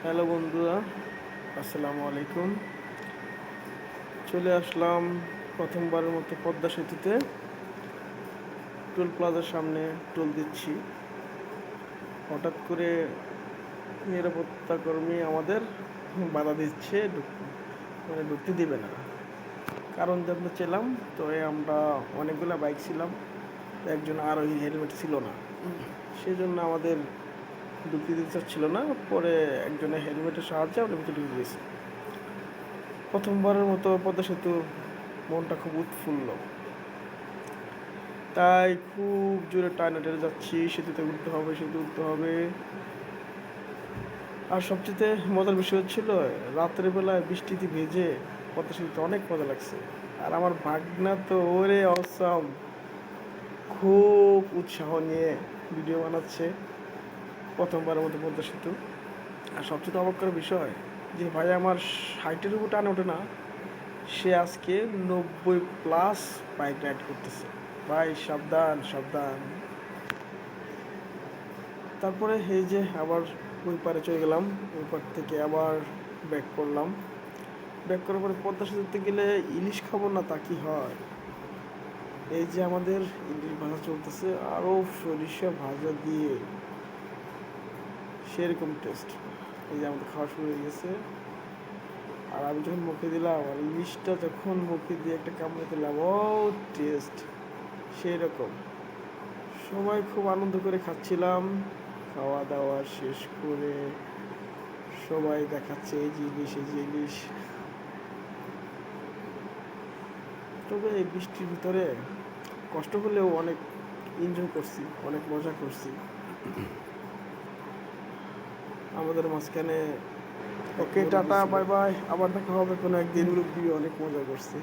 Hello বন্ধুরা, আসসালামু আলাইকুম। চলে আসলাম প্রথমবারের মতো পদ্মা সেতুতে। টোল প্লাজার সামনে টোল দিচ্ছি। হঠাৎ করে নিরাপত্তা কর্মী আমাদের বাধা দিচ্ছে, মানে ঢুকতে দিবে না। কারণ জানতে চাইলাম, তো আমরা অনেকগুলো বাইক ছিলাম, একজন আরোহী হেলমেট ছিল না, সেই জন্য আমাদের ঢুকতে দিতে চাচ্ছিল না। পরে একজনের হেলমেটের সাহায্যে আমরা ভিতরে ঢুকে গেছি। প্রথমবারের মতো পদ্মা সেতু, মনটা খুব উৎফুল্ল, তাই খুব জোরে টানাটেনে যাচ্ছি। সেতুতে উঠতে হবে, সেতু উঠতে হবে। আর সবচেয়ে মজার বিষয় হচ্ছিল, রাতের বেলায় বৃষ্টিতে ভেজে পদ্মা সেতুতে অনেক মজা লাগছে। আর আমার ভাগনা তো ওরে অসম, খুব উৎসাহ নিয়ে ভিডিও বানাচ্ছে প্রথমবারের মতো পদ্মা সেতু। আর সবচেয়ে অবাক করার বিষয় যে ভাই আমার হাইটের উপর টানে ওঠে না, সে আজকে 90+ বাইক রাইড করতেছে। ভাই সাবধান সাবধান। তারপরে এই যে আবার ওই পারে চলে গেলাম, ওই পার থেকে আবার ব্যাক করলাম। ব্যাক করার পরে পদ্মা সেতুতে গেলে ইলিশ খাবো না তা কি হয়? এই যে আমাদের ইলিশ ভাজা চলতেছে, আরও সরিষা ভাজা দিয়ে সেরকম টেস্ট। এই যে আমাদের খাওয়া শুরু হয়ে গেছে। আর আমি যখন মুখে দিলাম, আর ইলিশটা যখন মুখে দিয়ে একটা কামড়ে দিলাম, ও টেস্ট সেই রকম। সবাই খুব আনন্দ করে খাচ্ছিলাম। খাওয়া দাওয়া শেষ করে সবাই দেখাচ্ছে এই যে ইলিশ, এই যে ইলিশ। তবে এই বৃষ্টির ভিতরে কষ্ট হলেও অনেক এনজয় করছি, অনেক মজা করছি। আমাদের মাঝখানে ওকে টাটা বাই বাই, আবার দেখা হবে কোনো একদিন। মুরব্বী অনেক মজা করছে।